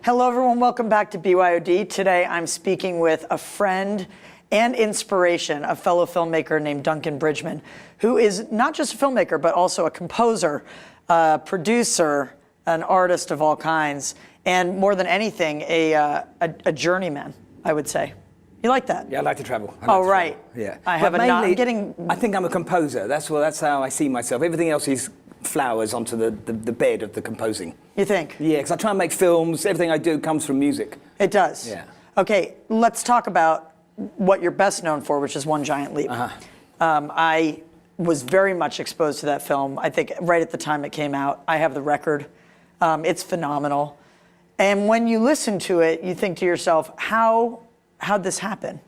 Hello everyone, welcome back to BYOD. Today I'm speaking with a friend and inspiration, a fellow filmmaker named Duncan Bridgeman, who is not just a filmmaker, but also a composer, a producer, an artist of all kinds, and more than anything, a journeyman, I would say. You like that? Yeah, I like to travel. Right. Yeah. I have I think I'm a composer. That's how I see myself. Everything else is flowers onto the bed of the composing. You think? Yeah, because I try and make films. Everything I do comes from music. It does? Yeah. Okay, let's talk about what you're best known for, which is One Giant Leap. I was very much exposed to that film, I think right at the time it came out. I have the record. It's phenomenal. And when you listen to it, you think to yourself, how'd this happen?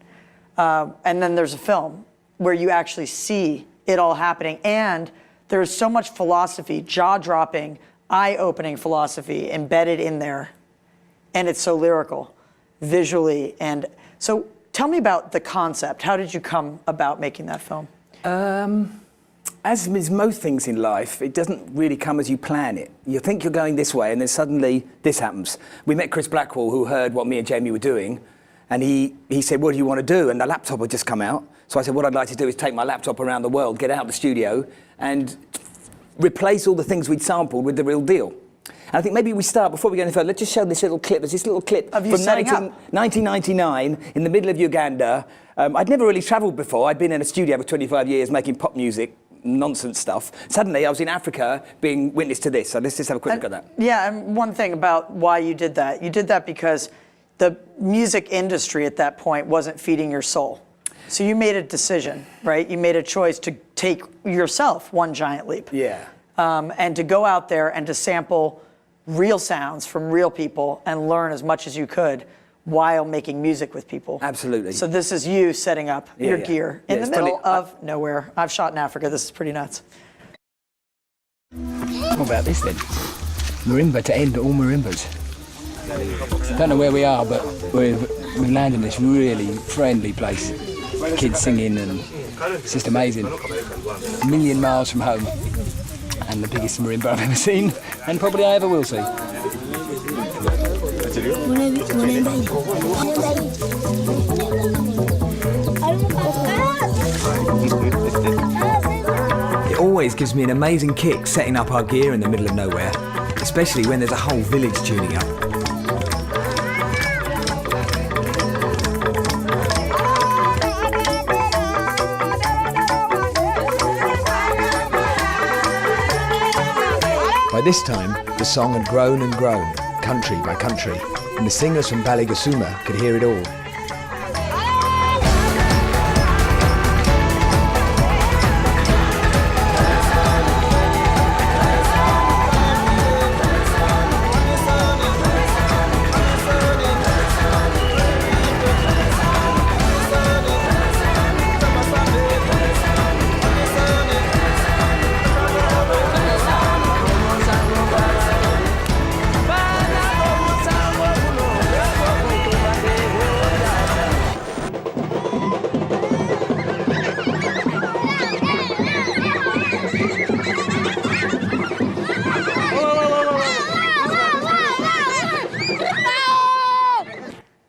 And then there's a film where you actually see it all happening. And there's so much philosophy, jaw-dropping, eye-opening philosophy embedded in there. And it's so lyrical, visually. And so tell me about the concept. How did you come about making that film? As with most things in life, it doesn't really come as you plan it. You think you're going this way, and then suddenly this happens. We met Chris Blackwell, who heard what me and Jamie were doing, and he said, what do you want to do? And the laptop had just come out. So I said, what I'd like to do is take my laptop around the world, get out of the studio, and replace all the things we'd sampled with the real deal. And I think maybe we start, before we go any further, let's just show this little clip. There's this little clip of you from 1999 in the middle of Uganda. I'd never really travelled before. I'd been in a studio for 25 years making pop music, nonsense stuff. Suddenly I was in Africa being witness to this. So let's just have a quick look at that. Yeah, and one thing about why you did that because the music industry at that point wasn't feeding your soul. So you made a decision, right? You made a choice to take yourself one giant leap. Yeah. And to go out there and to sample real sounds from real people and learn as much as you could while making music with people. Absolutely. So this is you setting up your gear in the middle of nowhere. I've shot in Africa. This is pretty nuts. What about this then? Marimba to end all marimbas. Don't know where we are, but we've landed in this really friendly place. Kids singing, and it's just amazing. A million miles from home, and the biggest marimba I've ever seen, and probably I ever will see. It always gives me an amazing kick setting up our gear in the middle of nowhere, especially when there's a whole village tuning up. By this time, the song had grown and grown, country by country, and the singers from Baligasuma could hear it all.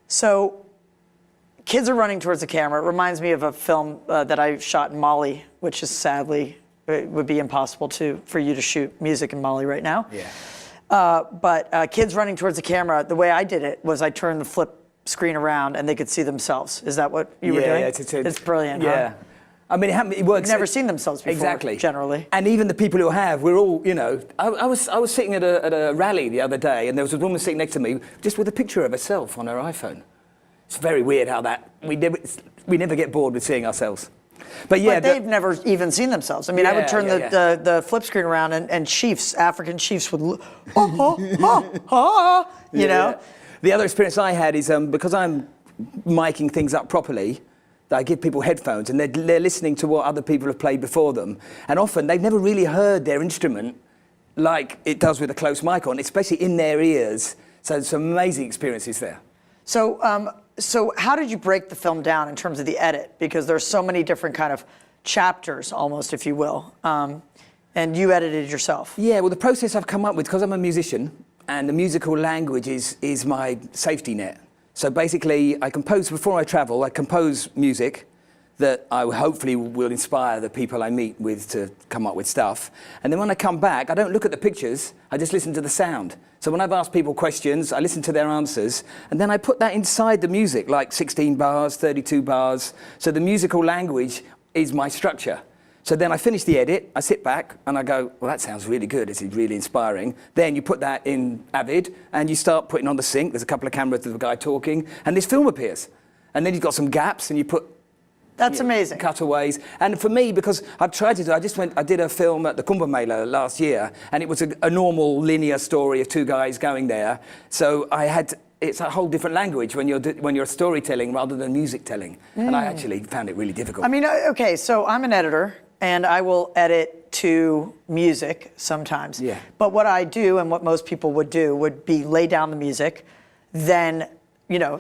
So kids are running towards the camera. It reminds me of a film that I shot in Mali, which is sadly, it would be impossible for you to shoot music in Mali right now. Yeah. But kids running towards the camera, the way I did it was I turned the flip screen around and they could see themselves. Is that what you were doing? Yeah, it's brilliant, yeah. huh? I mean, it works. They've never seen themselves before, exactly. Generally. And even the people who have, we're all, you know, I was sitting at a rally the other day, and there was a woman sitting next to me just with a picture of herself on her iPhone. It's very weird how we never get bored with seeing ourselves. But yeah, they've never even seen themselves. I mean, I would turn the flip screen around, and chiefs, African chiefs would, you know. The other experience I had is because I'm miking things up properly, I give people headphones, and they're listening to what other people have played before them. And often they've never really heard their instrument like it does with a close mic on, especially in their ears. So some amazing experiences there. So, so how did you break the film down in terms of the edit? Because there's so many different kind of chapters, almost, if you will. And you edited yourself. Yeah, well, the process I've come up with, because I'm a musician, and the musical language is my safety net. So basically, I compose, before I travel, I compose music that I hopefully will inspire the people I meet with to come up with stuff. And then when I come back, I don't look at the pictures, I just listen to the sound. So when I've asked people questions, I listen to their answers, and then I put that inside the music, like 16 bars, 32 bars. So the musical language is my structure. So then I finish the edit, I sit back, and I go, well, that sounds really good, it's really inspiring. Then you put that in Avid, and you start putting on the sync. There's a couple of cameras of the guy talking, and this film appears. And then you've got some gaps, and you put That's amazing. Cutaways. And for me, because I've tried to do, I did a film at the Kumbh Mela last year, and it was a normal linear story of two guys going there. So it's a whole different language when you're storytelling rather than music telling. And I actually found it really difficult. I mean, okay, so I'm an editor, and I will edit to music sometimes. Yeah. But what I do, and what most people would do, would be lay down the music, then,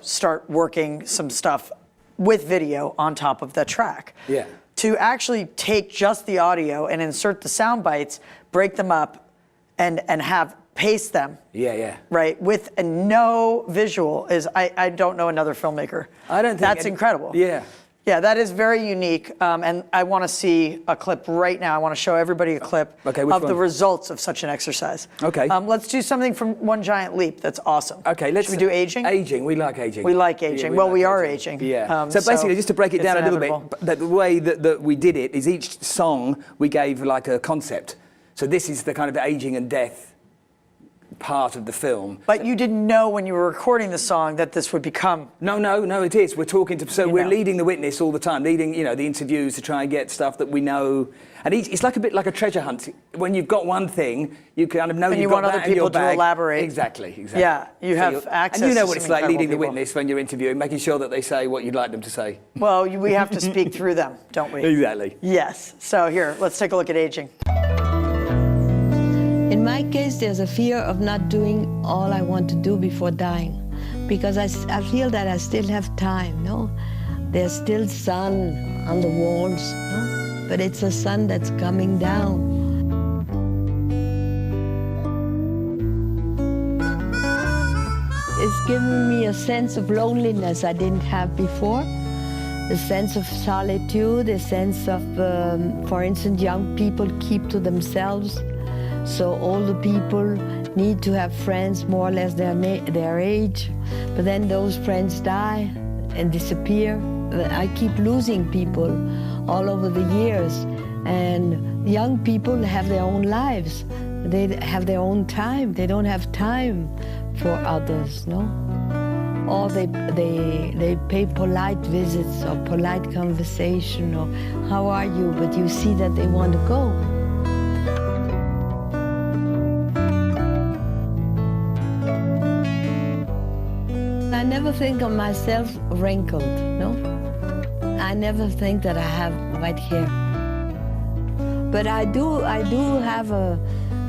start working some stuff with video on top of the track. Yeah. To actually take just the audio and insert the sound bites, break them up, and paste them. Yeah. Right, with no visual is, I don't know another filmmaker. I don't think that's incredible. Yeah. Yeah, that is very unique, and I want to see a clip right now. I want to show everybody a clip of the results of such an exercise. Okay. Let's do something from One Giant Leap. That's awesome. Okay, Should we do aging? Aging, we like aging. We like aging. Yeah, we are aging. Yeah. So basically, just to break it down a little inevitable. bit, the way that we did it is each song we gave like a concept. So this is the kind of aging and death part of the film. But you didn't know when you were recording the song that this would become. No, it is. We're talking to, so we're leading the witness all the time, leading, the interviews to try and get stuff that we know. And it's like a bit like a treasure hunt. When you've got one thing, you kind of know and you've you got want that other in your people to bag. elaborate. Exactly. Yeah, you have access. And you know to what it's some like leading the incredible people. witness when you're interviewing, making sure that they say what you'd like them to say. Well, we have to speak through them, don't we? Exactly. Yes. So here, let's take a look at aging. In my case, there's a fear of not doing all I want to do before dying, because I feel that I still have time, no? There's still sun on the walls, no? But it's a sun that's coming down. It's given me a sense of loneliness I didn't have before, a sense of solitude, a sense of, for instance, young people keep to themselves. So older people need to have friends more or less their age, but then those friends die and disappear. I keep losing people all over the years, and young people have their own lives. They have their own time. They don't have time for others, no? Or they pay polite visits or polite conversation or how are you, but you see that they want to go. I never think of myself wrinkled, no? I never think that I have white hair. But I do have a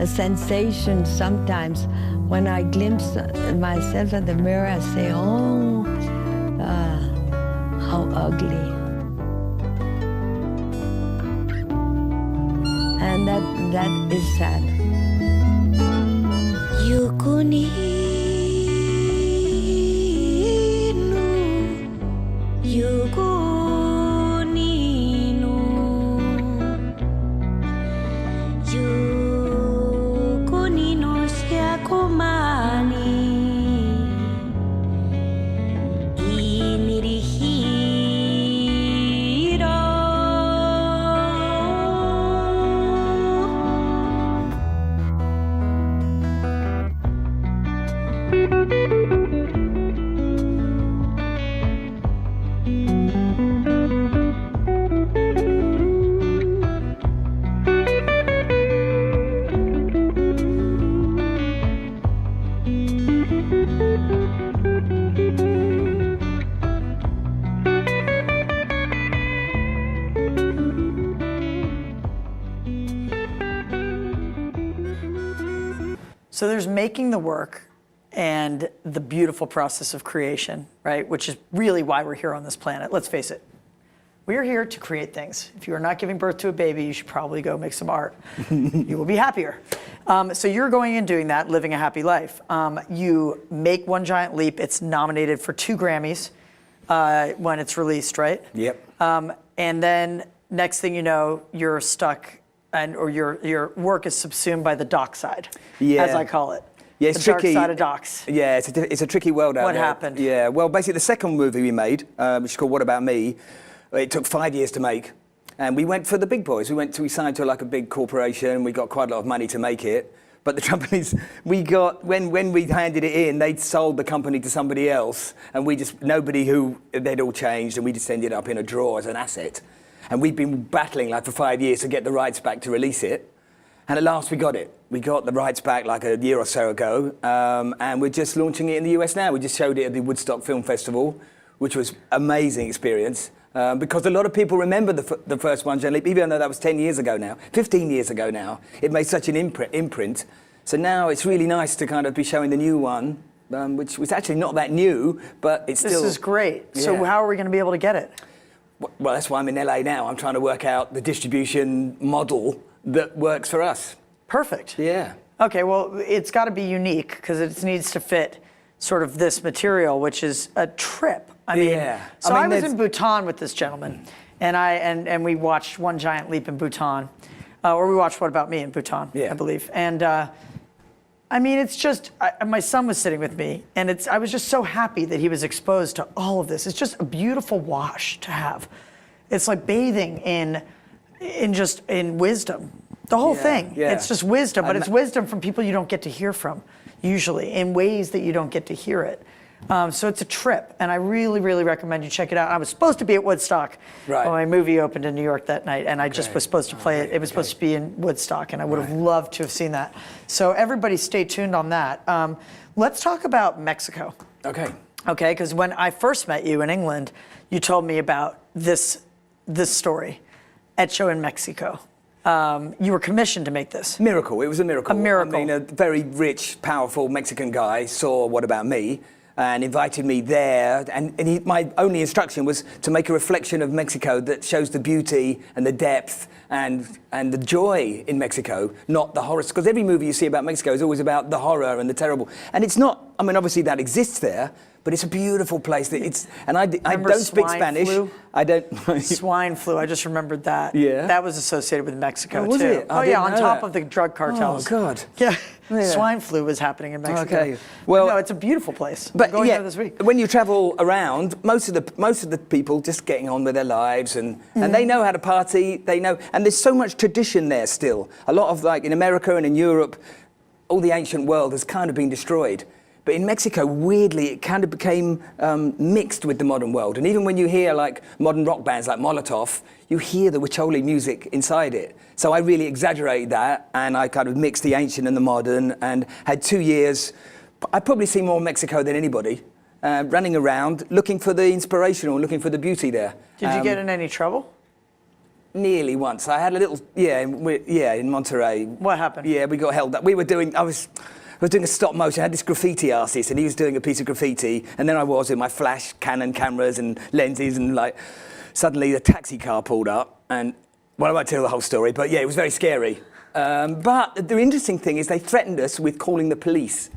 sensation sometimes when I glimpse myself in the mirror. I say, oh, how ugly. And that is sad. So there's making the work and the beautiful process of creation, right? Which is really why we're here on this planet. Let's face it. We are here to create things. If you are not giving birth to a baby, you should probably go make some art. You will be happier. So you're going and doing that, living a happy life. You make One Giant Leap. It's nominated for 2 Grammys when it's released, right? Yep. And then next thing you know, you're stuck, or your work is subsumed by the doc side, as I call it. Yeah, it's the tricky. dark side of docs. Yeah, it's a tricky world out there. What happened? Yeah, well, basically the second movie we made, which is called What About Me, it took 5 years to make. And we went for the big boys. We signed to like a big corporation. We got quite a lot of money to make it. But the trouble is, when we handed it in, they'd sold the company to somebody else. And they'd all changed, and we just ended up in a drawer as an asset. And we'd been battling like for 5 years to get the rights back to release it. And at last we got it. We got the rights back like a year or so ago, and we're just launching it in the US now. We just showed it at the Woodstock Film Festival, which was an amazing experience, because a lot of people remember the first One Giant Leap, even though that was 10 years ago now, 15 years ago now. It made such an imprint. So now it's really nice to kind of be showing the new one, which was actually not that new, but it's still... This is great. Yeah. So how are we going to be able to get it? Well, that's why I'm in LA now. I'm trying to work out the distribution model that works for us. Perfect. Yeah. Okay, well, it's got to be unique because it needs to fit sort of this material, which is a trip. I mean, I was in Bhutan with this gentleman, and we watched One Giant Leap in Bhutan, or we watched What About Me in Bhutan, I believe. And I mean, it's just, my son was sitting with me, and I was just so happy that he was exposed to all of this. It's just a beautiful wash to have. It's like bathing in wisdom. The whole thing. Yeah. It's just wisdom, but it's wisdom from people you don't get to hear from, usually, in ways that you don't get to hear it. So it's a trip, and I really, really recommend you check it out. I was supposed to be at Woodstock when my movie opened in New York that night, and I just was supposed to play it. It was supposed to be in Woodstock, and I would have loved to have seen that. So everybody stay tuned on that. Let's talk about Mexico. Okay. Okay, because when I first met you in England, you told me about this story, ETHNO in Mexico. You were commissioned to make this. Miracle. It was a miracle. A miracle. I mean, a very rich, powerful Mexican guy saw What About Me and invited me there. And my only instruction was to make a reflection of Mexico that shows the beauty and the depth and the joy in Mexico, not the horror. Because every movie you see about Mexico is always about the horror and the terrible. And it's not, I mean, obviously that exists there, but it's a beautiful place. And I don't speak Spanish. Flu? I don't. Swine flu. I just remembered that. Yeah. That was associated with Mexico was too. it? Oh yeah, on top of the drug cartels. Oh God. Yeah. Yeah. Swine flu was happening in Mexico. Okay. Well, no, it's a beautiful place. But I'm going there this week. When you travel around, most of the people just getting on with their lives, and they know how to party. They know, and there's so much tradition there still. A lot of, like in America and in Europe, all the ancient world has kind of been destroyed. But in Mexico, weirdly, it kind of became mixed with the modern world. And even when you hear like modern rock bands like Molotov, you hear the Huicholi music inside it. So I really exaggerated that, and I kind of mixed the ancient and the modern, and had 2 years. I've probably seen more Mexico than anybody, running around, looking for the inspirational, looking for the beauty there. Did you get in any trouble? Nearly once. I had a little, in Monterey. What happened? Yeah, we got held up. I was doing a stop motion. I had this graffiti artist, and he was doing a piece of graffiti, and then I was with my flash Canon cameras and lenses, and like suddenly the taxi car pulled up, and well, I won't tell the whole story, but yeah, it was very scary. But the interesting thing is they threatened us with calling the police.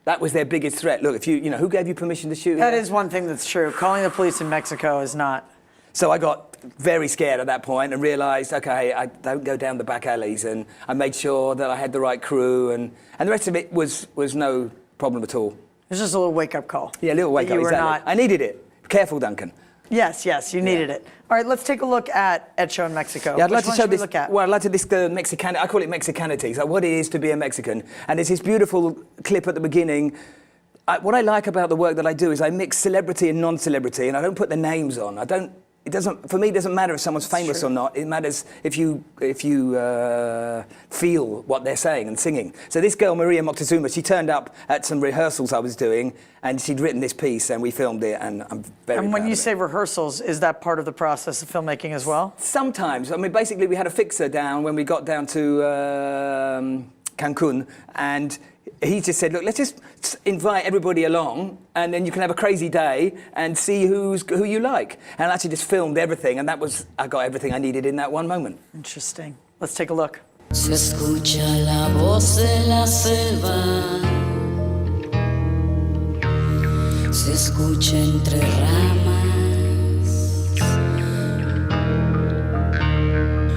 That was their biggest threat. Look, if who gave you permission to shoot? That is one thing that's true. Calling the police in Mexico is not. So I got very scared at that point and realised, okay, I don't go down the back alleys, and I made sure that I had the right crew, and the rest of it was no problem at all. It was just a little wake-up call. Yeah, a little wake-up, exactly. I needed it. Careful, Duncan. Yes, you needed it. All right, let's take a look at ETHNO in Mexico. Yeah, I'd like to show this. Look at? Well, I'd like to the Mexican. I call it Mexicanity. So what it is to be a Mexican. And there's this beautiful clip at the beginning. What I like about the work that I do is I mix celebrity and non-celebrity, and I don't put the names on. For me, it doesn't matter if someone's famous or not. It matters if you feel what they're saying and singing. So this girl, Maria Moctezuma, she turned up at some rehearsals I was doing, and she'd written this piece, and we filmed it, and I'm very proud And when you of it. say rehearsals, is that part of the process of filmmaking as well? Sometimes. I mean, basically, we had a fixer down when we got down to Cancun, and he just said, look, let's just invite everybody along, and then you can have a crazy day and see who you like. And I actually just filmed everything, and I got everything I needed in that one moment. Interesting. Let's take a look. Se escucha la voz de la selva, se escucha entre ramas,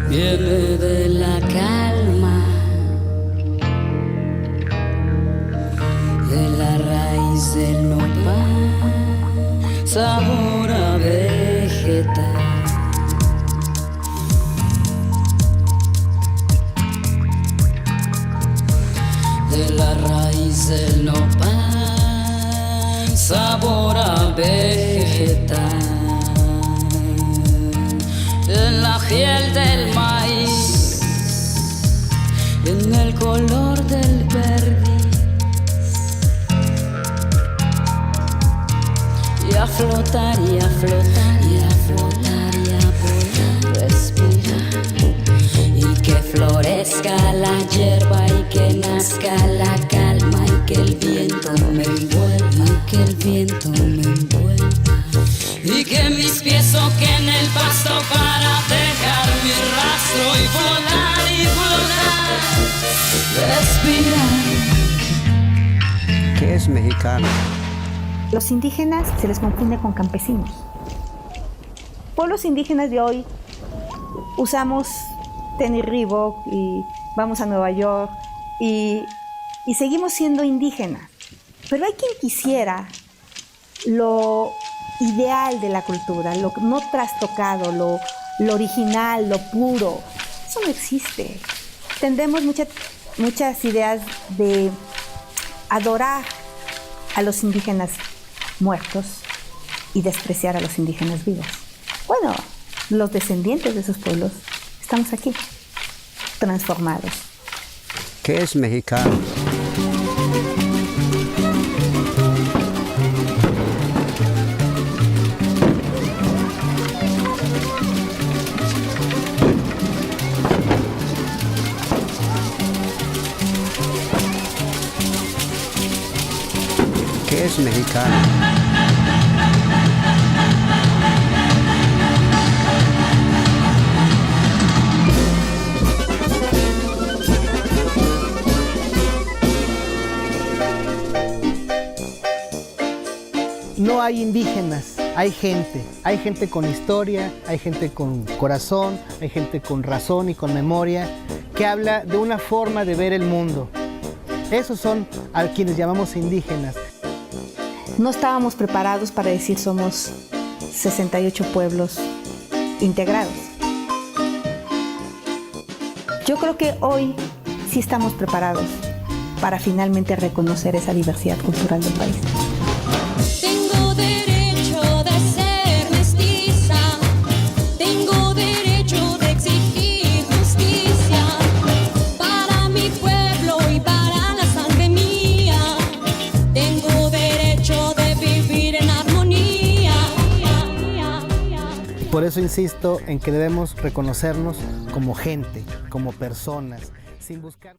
viene de la calma, de la raíz del nopal, sabor a vegetal. De la raíz del nopal, sabor a vegetal. En la piel del maíz, en el color del perdiz, y a flotar, y a flotar, y a flotar, y a volar, respirar. Y que florezca la hierba y que nazca la calma y que el viento me envuelva, y que el viento me envuelva. Y que mis pies toquen el pasto para dejar mi rastro y volar, respirar. ¿Qué es mexicano? Los indígenas se les confunde con campesinos. Pueblos indígenas de hoy usamos tenis Reebok y vamos a Nueva York y seguimos siendo indígenas. Pero hay quien quisiera lo ideal de la cultura, lo no trastocado, lo original, lo puro. Eso no existe. Tendemos muchas ideas de adorar a los indígenas muertos y despreciar a los indígenas vivos. Bueno, los descendientes de esos pueblos estamos aquí, transformados. ¿Qué es mexicano? ¿Qué es mexicano? No hay indígenas, hay gente con historia, hay gente con corazón, hay gente con razón y con memoria, que habla de una forma de ver el mundo. Esos son a quienes llamamos indígenas. No estábamos preparados para decir somos 68 pueblos integrados. Yo creo que hoy sí estamos preparados para finalmente reconocer esa diversidad cultural del país. Tengo derecho de ser mestiza, tengo derecho de exigir justicia para mi pueblo y para la sangre mía. Tengo derecho de vivir en armonía. Por eso insisto en que debemos reconocernos como gente, como personas, sin buscar...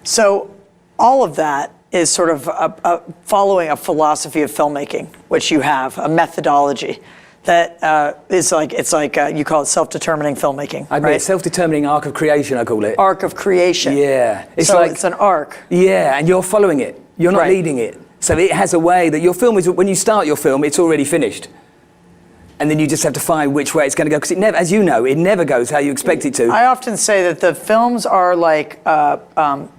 So all of that is sort of following a philosophy of filmmaking, which you have, a methodology that is like, you call it self-determining filmmaking, I mean, right? self-determining arc of creation, I call it. Arc of creation. Yeah. It's an arc. Yeah, and you're following it. You're not Right. leading it. So it has a way that your film is, when you start your film, it's already finished. And then you just have to find which way it's going to go. Because it never, as you know, it never goes how you expect it to. I often say that the films are like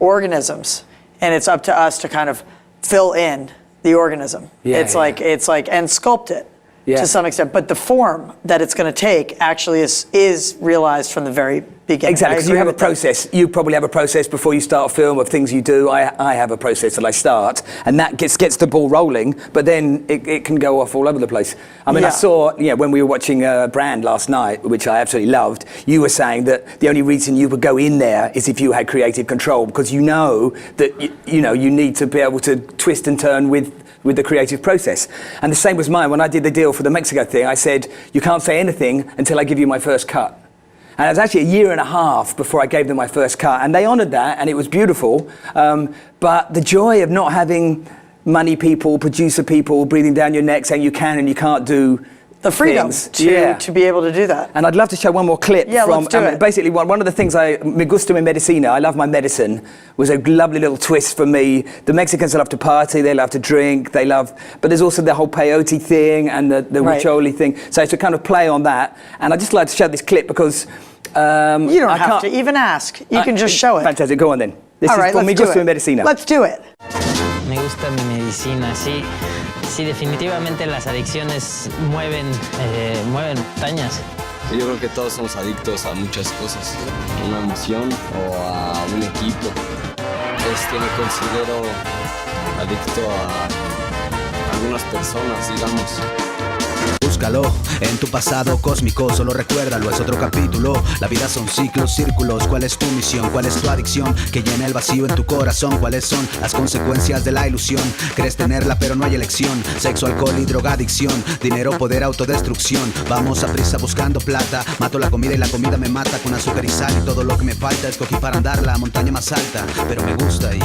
organisms, and it's up to us to kind of fill in the organism. Yeah, it's like and sculpt it to some extent. But the form that it's going to take actually is realized from the very beginning. Exactly, because you have a process. You probably have a process before you start a film of things you do. I have a process that I start, and that gets the ball rolling, but then it can go off all over the place. I mean, I saw, when we were watching Brand last night, which I absolutely loved, you were saying that the only reason you would go in there is if you had creative control, because you know that you need to be able to twist and turn with the creative process. And the same was mine. When I did the deal for the Mexico thing, I said, you can't say anything until I give you my first cut. And it was actually a year and a half before I gave them my first cut. And they honoured that, and it was beautiful. But the joy of not having money people, producer people breathing down your neck saying you can and you can't do the freedom things. to be able to do that. And I'd love to show one more clip Yeah, from, let's do it. basically one of the things me gusta mi medicina, I love my medicine, was a lovely little twist for me. The Mexicans love to party, they love to drink, but there's also the whole peyote thing and the huicholi thing. So it's a kind of play on that. And I'd just like to show this clip because... you don't have to even ask. You can just show it. Fantastic, go on then. This All is right, for mi gusta mi medicina. Let's do it. Me gusta mi medicina, sí. Sí, definitivamente las adicciones mueven montañas. Yo creo que todos somos adictos a muchas cosas, a una emoción o a un equipo. Me considero adicto a algunas personas, digamos. Búscalo en tu pasado cósmico, solo recuérdalo, es otro capítulo. La vida son ciclos, círculos. ¿Cuál es tu misión? ¿Cuál es tu adicción? Que llena el vacío en tu corazón. ¿Cuáles son las consecuencias de la ilusión? Crees tenerla pero no hay elección. Sexo, alcohol y drogadicción. Dinero, poder, autodestrucción. Vamos a prisa buscando plata. Mato la comida y la comida me mata. Con azúcar y sal y todo lo que me falta. Escogí para andar la montaña más alta, pero me gusta y...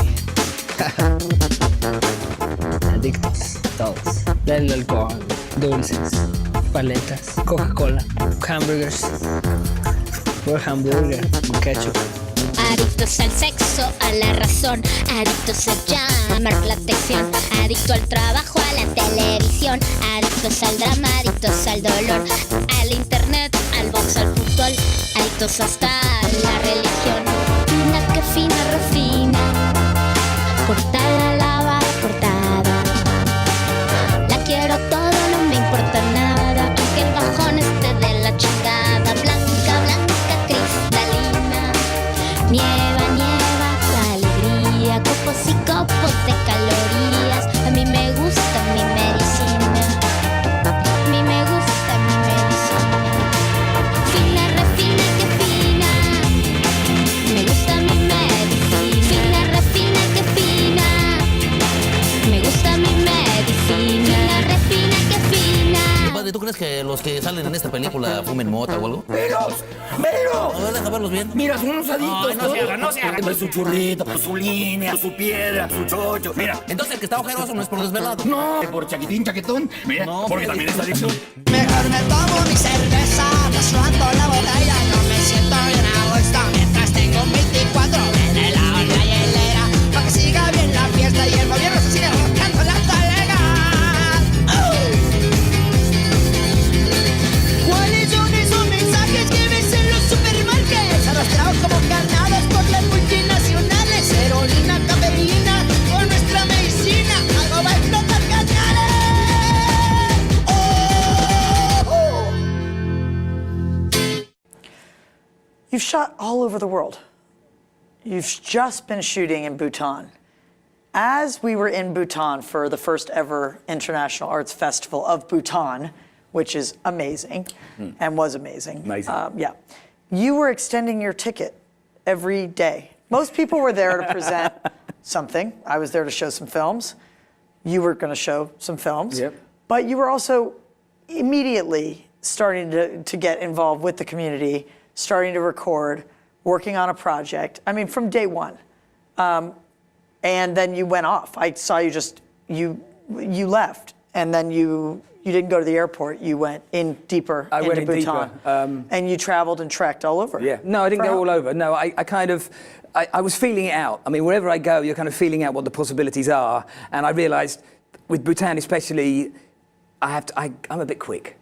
Adictos, todos. Del alcohol, dulces, paletas, Coca-Cola, hamburgers, por hamburger, ketchup. Adictos al sexo, a la razón, adictos a llamar la atención, adicto al trabajo, a la televisión, adictos al drama, adictos al dolor, al internet, al box, al fútbol, adictos hasta la religión. Fina que fina, refina, portada, lava, portada. La quiero todo, no me importa nada, aunque el bajón esté de la chingada. Blanca, blanca, cristalina, nieva, nieva, la alegría, copos y copos de calorías. A mí me gusta mi medicina, a mí me gusta mi medicina. Fina, refina, que fina, me gusta mi medicina. Fina, refina, que fina, me gusta mi medicina. Fina, refina, que fina. Padre, ¿tú crees que los que salen en esta película fumen mota o algo? ¡Velos! ¡Velos! A ver, deja verlos bien. Mira, son unos adictos. No se hagan, no se hagan. Su churrito, su línea, su piedra, su chocho. Mira. Entonces el que está ojeroso no es por desvelado. No, por chaquitín, chaquetón. Mira, no, porque también es adicción. Mejor me tomo mi cerveza, me suelto la botella, no me siento bien a gusto mientras tengo 24 en el lado de la hielera, para que siga bien la fiesta y el gobierno se siga buscando la talega. ¿Cuáles son esos mensajes que ves en los supermarkets? Arrastrados como ganados por las multinacionales, heroína, cafeína, con nuestra medicina, algo va a explotar cañales. You've shot all over the world. You've just been shooting in Bhutan. As we were in Bhutan for the first ever International Arts Festival of Bhutan, which is amazing and was amazing. Amazing. Yeah. You were extending your ticket every day. Most people were there to present something. I was there to show some films. You were going to show some films. Yep. But you were also immediately starting to get involved with the community, starting to record, working on a project. I mean, from day one. And then you went off. I saw you you left, and then you didn't go to the airport. You went in deeper into Bhutan. And you traveled and trekked all over. Yeah. No, I didn't go all over. No, I was feeling it out. I mean, wherever I go, you're kind of feeling out what the possibilities are. And I realized, with Bhutan especially, I'm a bit quick.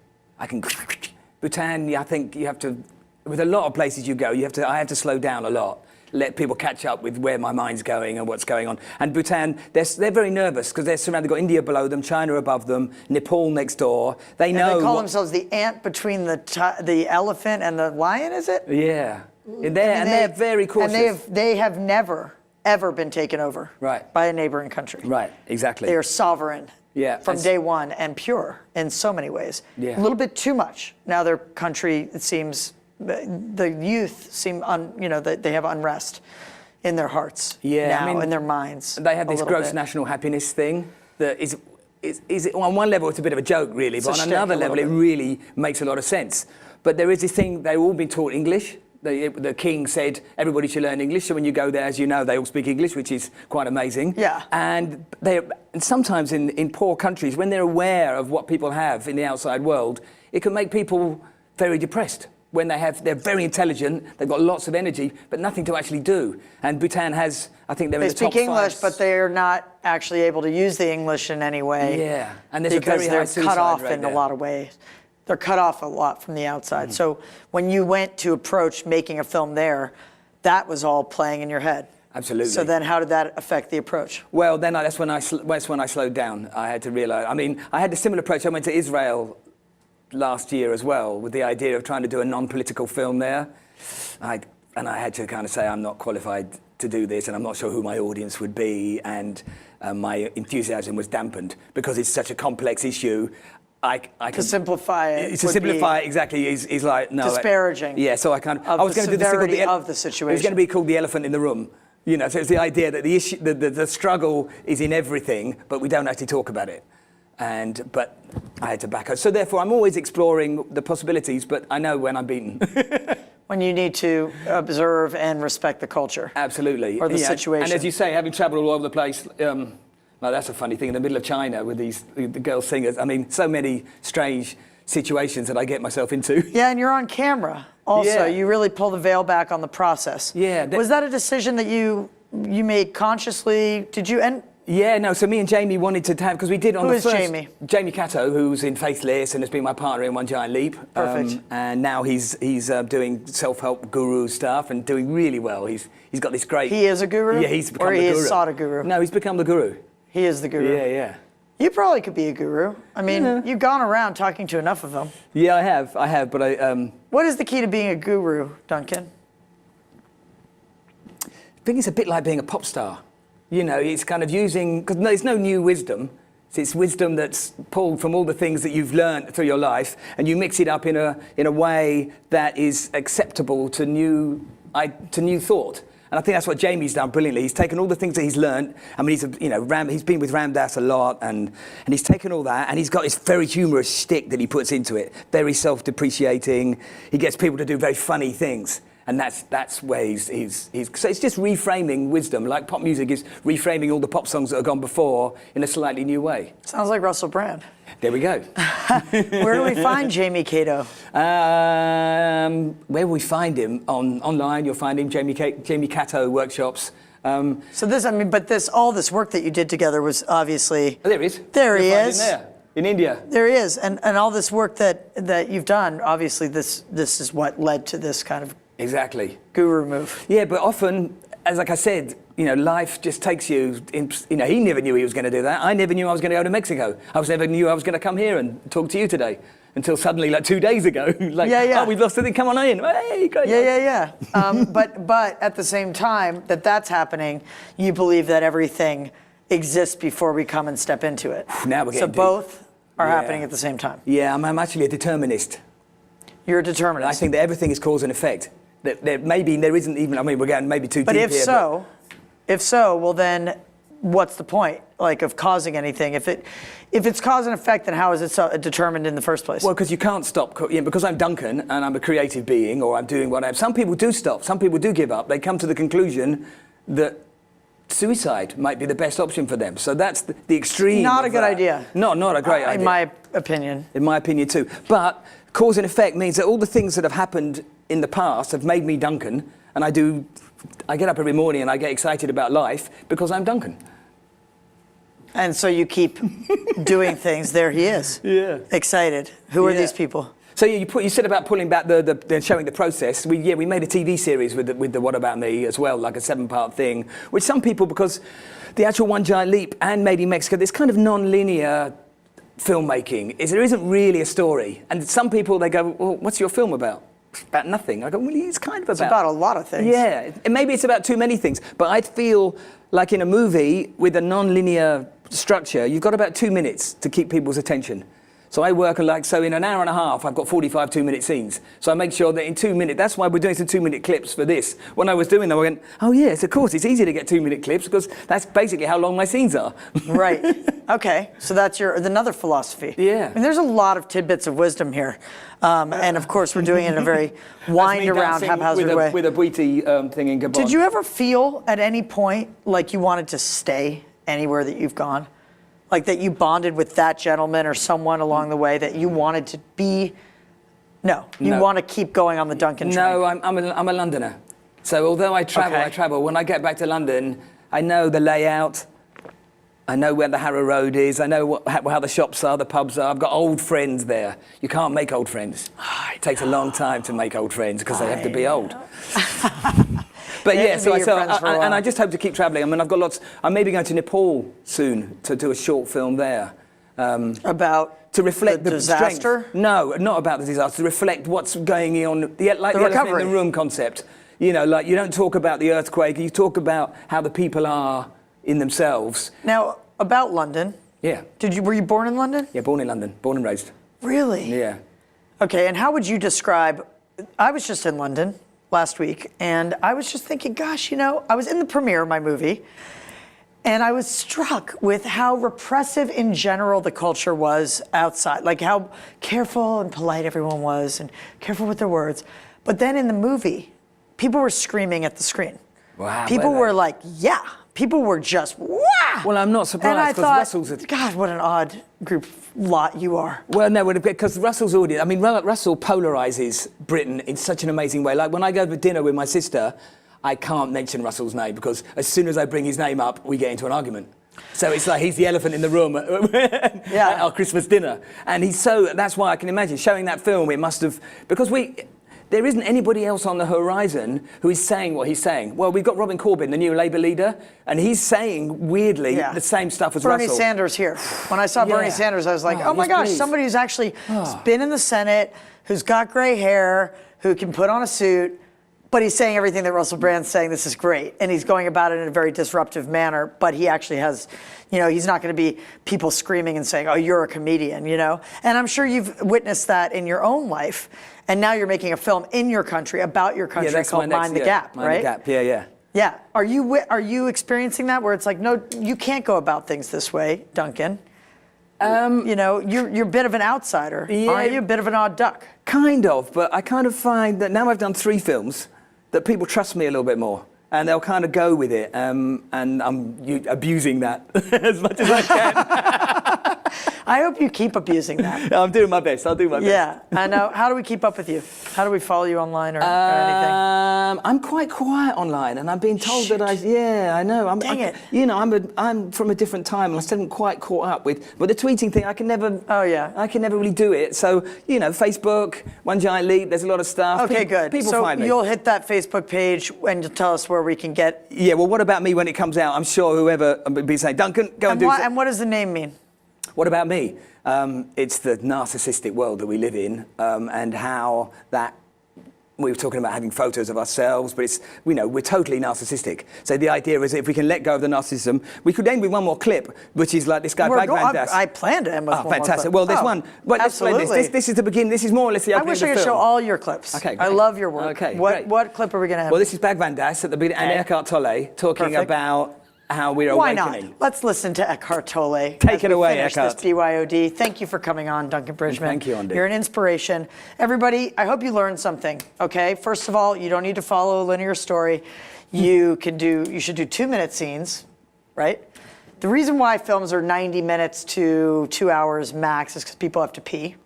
Bhutan, I think you have to, with a lot of places you go, I have to slow down a lot. Let people catch up with where my mind's going and what's going on. And Bhutan, they're very nervous because they're surrounded. They've got India below them, China above them, Nepal next door. They know. They call themselves the ant between the elephant and the lion, is it? Yeah. They're very cautious. And they have never, ever been taken over by a neighboring country. Right, exactly. They are sovereign from day one and pure in so many ways. Yeah. A little bit too much. Now their country, it seems, the youth seem, that they have unrest in their hearts now, in their minds. They have this gross national happiness thing that is is on one level it's a bit of a joke, really, but on another level it really makes a lot of sense. But there is this thing, they've all been taught English. The king said everybody should learn English, so when you go there, as you know, they all speak English, which is quite amazing. Yeah. And sometimes in poor countries, when they're aware of what people have in the outside world, it can make people very depressed. When they're very intelligent, they've got lots of energy, but nothing to actually do. And Bhutan has, I think they're in the top 5. They speak English, but they're not actually able to use the English in any way. Yeah, and there's a because very high they're cut suicide off rate in there. a lot of ways. They're cut off a lot from the outside. So when you went to approach making a film there, that was all playing in your head. Absolutely. So then how did that affect the approach? Well, then that's when I slowed down. I had to realize, I mean, I had a similar approach. I went to Israel last year as well with the idea of trying to do a non-political film there. And I had to kind of say, I'm not qualified to do this, and I'm not sure who my audience would be, and my enthusiasm was dampened because it's such a complex issue. To simplify it. To simplify it, exactly, is like, no. Disparaging. Yeah, so I was going to do this thing called of the situation. It was going to be called The Elephant in the Room. You know, so it's the idea that the issue, the struggle is in everything, but we don't actually talk about it. But I had to back up. So therefore, I'm always exploring the possibilities, but I know when I'm beaten. When you need to observe and respect the culture. Absolutely. Or the situation. And as you say, having travelled all over the place, well, that's a funny thing, in the middle of China with the girl singers. I mean, so many strange situations that I get myself into. Yeah, and you're on camera also. Yeah. You really pull the veil back on the process. Yeah. Was that a decision that you made consciously? Did you end? Yeah, no, so me and Jamie wanted to have, because we did on Who the is first... Jamie? Jamie Catto, who's in Faithless and has been my partner in One Giant Leap. Perfect. And now he's doing self-help guru stuff and doing really well. He's got this great... He is a guru? Yeah, he's become or the guru. Or he has sought a guru? No, he's become the guru. He is the guru? Yeah, yeah. You probably could be a guru. I mean, you've gone around talking to enough of them. Yeah, I have, but I... What is the key to being a guru, Duncan? I think it's a bit like being a pop star. You know, it's kind of using, because there's no new wisdom. It's wisdom that's pulled from all the things that you've learned through your life, and you mix it up in a way that is acceptable to new thought. And I think that's what Jamie's done brilliantly. He's taken all the things that he's learned. I mean, he's been with Ram Dass a lot, and he's taken all that, and he's got this very humorous shtick that he puts into it, very self-depreciating. He gets people to do very funny things. And that's where he's so it's just reframing wisdom, like pop music is reframing all the pop songs that have gone before in a slightly new way. Sounds like Russell Brand. There we go. Where do we find Jamie Catto? Where we find him? Online, you'll find him, Jamie Catto workshops. So this, I mean, but all this work that you did together was obviously... Oh, there he is. There he is. There, in India. There he is. And all this work that you've done, obviously this is what led to this kind of... Exactly. Guru move. Yeah, but often, as like I said, life just takes you in, he never knew he was going to do that. I never knew I was going to go to Mexico. Never knew I was going to come here and talk to you today. Until suddenly, like 2 days ago, oh, we've lost the thing, come on in. Hey, great. Yeah. But at the same time that's happening, you believe that everything exists before we come and step into it. Now we're getting deep. Both are happening at the same time. Yeah, I'm actually a determinist. You're a determinist. I think that everything is cause and effect. That there isn't even, I mean, we're going maybe too deep here. But if so, well then, what's the point, of causing anything? If it's cause and effect, then how is it so determined in the first place? Well, because you can't stop, because I'm Duncan and I'm a creative being, or I'm doing what I am. Some people do stop, some people do give up. They come to the conclusion that suicide might be the best option for them. So that's the extreme. Not a good idea. Not a great idea. In my opinion. In my opinion too. But cause and effect means that all the things that have happened in the past have made me Duncan, and I get up every morning and I get excited about life because I'm Duncan. And so you keep doing things. There he is. Yeah. Excited. Who are these people? So you said about pulling back the showing the process. We made a TV series with the What About Me as well, like a 7-part thing, which some people, because the actual One Giant Leap and Made in Mexico, this kind of non-linear filmmaking there isn't really a story. And some people, they go, well, what's your film about? It's about nothing. I go, well, it's kind of about... It's about a lot of things. Yeah, and maybe it's about too many things. But I feel like in a movie with a non-linear structure, you've got about 2 minutes to keep people's attention. So I work so in an hour and a half, I've got 45 2-minute scenes. So I make sure that in 2 minutes, that's why we're doing some 2-minute clips for this. When I was doing them, I went, oh yes, of course, it's easy to get 2-minute clips because that's basically how long my scenes are. Right. Okay. So that's another philosophy. Yeah. I mean, there's a lot of tidbits of wisdom here. And of course, we're doing it in a very wind around, haphazard way. With a Bwiti thing in Gabon. Did you ever feel at any point like you wanted to stay anywhere that you've gone? Like that you bonded with that gentleman or someone along the way that you wanted to be? No. You want to keep going on the Duncan train? No, I'm a Londoner. So although I travel, when I get back to London, I know the layout. I know where the Harrow Road is. I know how the shops are, the pubs are. I've got old friends there. You can't make old friends. It takes a long time to make old friends because they have to be old. But yeah, and I just hope to keep travelling. I mean, I've got lots. I'm maybe going to Nepal soon to do a short film there. About to reflect the disaster? Strength. No, not about the disaster. To reflect what's going on. Like the elephant in the room concept. You know, like you don't talk about the earthquake. You talk about how the people are in themselves. Now, about London. Yeah. Were you born in London? Yeah, born in London. Born and raised. Really? Yeah. Okay, and how would you describe? I was just in London last week, and I was just thinking, gosh, you know, I was in the premiere of my movie, and I was struck with how repressive in general the culture was outside, like how careful and polite everyone was, and careful with their words. But then in the movie, people were screaming at the screen. Wow. People were like, yeah. People were just, wow! Well, I'm not surprised because Russell's... God, what an odd group lot you are. Well, no, because Russell's audience... I mean, Russell polarises Britain in such an amazing way. Like, when I go to dinner with my sister, I can't mention Russell's name because as soon as I bring his name up, we get into an argument. So it's like he's the elephant in the room at our Christmas dinner. And that's why I can imagine, showing that film, it must have... Because there isn't anybody else on the horizon who is saying what he's saying. Well, we've got Robin Corbyn, the new Labour leader, and he's saying, weirdly, the same stuff as Bernie Russell. Sanders here. When I saw Bernie Sanders, I was like, oh my gosh, somebody who's actually been in the Senate, who's got gray hair, who can put on a suit, but he's saying everything that Russell Brand's saying, this is great. And he's going about it in a very disruptive manner, but he actually has, you know, he's not going to be people screaming and saying, oh, you're a comedian, you know? And I'm sure you've witnessed that in your own life. And now you're making a film in your country, about your country, called Mind the Gap, right? Mind the Gap, yeah. Yeah. Are you experiencing that where it's like, no, you can't go about things this way, Duncan? You know, you're a bit of an outsider. Yeah. Aren't you a bit of an odd duck? Kind of, but I kind of find that now I've done 3 films, that people trust me a little bit more. And they'll kind of go with it. And I'm abusing that as much as I can. I hope you keep abusing that. I'm doing my best. I'll do my best. Yeah, I know. How do we keep up with you? How do we follow you online or anything? I'm quite quiet online, and I'm being told that I know. Dang it. You know, I'm from a different time, and I still haven't quite caught up with. But the tweeting thing, I can never. Oh yeah. I can never really do it. So you know, Facebook, One Giant Leap. There's a lot of stuff. Okay, good. People so find me. You'll hit that Facebook page and you'll tell us where we can get. Yeah. Well, what about me when it comes out? I'm sure whoever will be saying, Duncan, go and do. And what does the name mean? What about me? It's the narcissistic world that we live in, and how that we were talking about having photos of ourselves, but it's, you know, we're totally narcissistic. So the idea is if we can let go of the narcissism, we could end with one more clip, which is like this guy, Van Das. I planned to end with one fantastic. more clip. Well, there's one. But absolutely. This is the beginning. This is more or less the opening of the film. I wish I could show all your clips. Okay, great. I love your work. Okay, what clip are we going to have? Well, this is Van Das at the beginning, and Eckhart Tolle talking about how we're awakening. Why not? Let's listen to Eckhart Tolle. Take it away, Eckhart. This BYOD. Thank you for coming on, Duncan Bridgeman. Thank you, Andy. You're an inspiration. Everybody, I hope you learned something, okay? First of all, you don't need to follow a linear story. You should do 2-minute scenes, right? The reason why films are 90 minutes to 2 hours max is because people have to pee.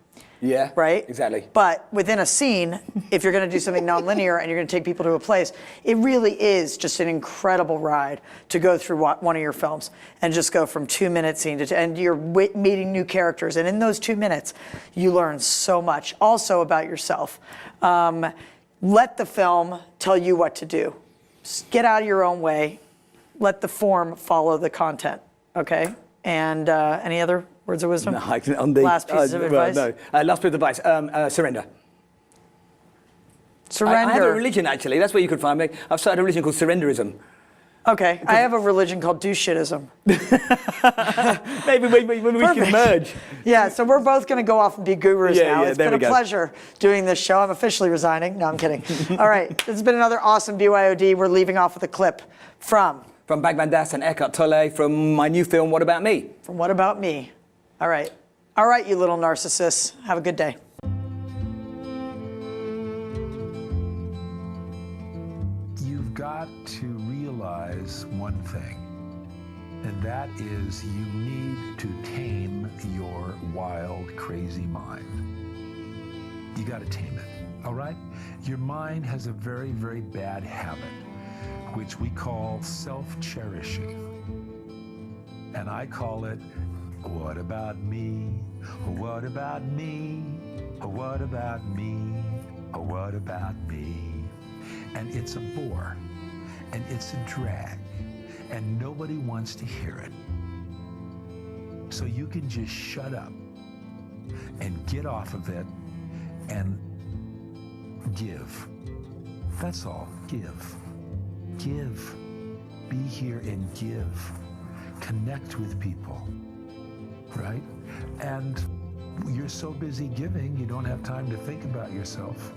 Yeah, right? Exactly. But within a scene, if you're going to do something nonlinear and you're going to take people to a place, it really is just an incredible ride to go through one of your films and just go from 2-minute scene to and you're meeting new characters. And in those 2 minutes, you learn so much also about yourself. Let the film tell you what to do. Just get out of your own way. Let the form follow the content, okay? And any other words of wisdom? No, on the last piece of advice? No. Last bit of advice, surrender. Surrender. I have a religion, actually. That's where you could find me. I've started a religion called surrenderism. Okay, I have a religion called do-shitism. Maybe we can merge. Yeah, so we're both going to go off and be gurus now. It's been a pleasure doing this show. I'm officially resigning. No, I'm kidding. All right, this has been another awesome BYOD. We're leaving off with a clip from Bagman Das and Eckhart Tolle from my new film, What About Me? From What About Me. All right. All right, you little narcissists. Have a good day. You've got to realize one thing, and that is you need to tame your wild, crazy mind. You got to tame it, all right? Your mind has a very, very bad habit, which we call self-cherishing. And I call it, what about me? What about me? What about me? What about me? And it's a bore, and it's a drag, and nobody wants to hear it. So you can just shut up and get off of it and give. That's all, give. Give. Be here and give. Connect with people, right? And you're so busy giving, you don't have time to think about yourself.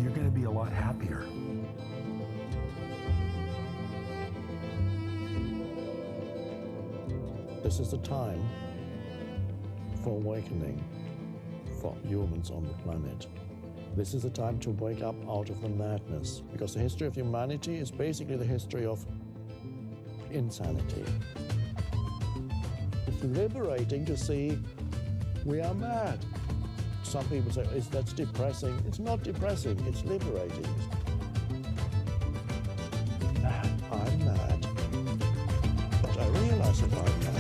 You're going to be a lot happier. This is the time for awakening for humans on the planet. This is the time to wake up out of the madness, because the history of humanity is basically the history of insanity. It's liberating to see we are mad. Some people say, that's depressing. It's not depressing, it's liberating. I'm mad, but I realize that I'm mad.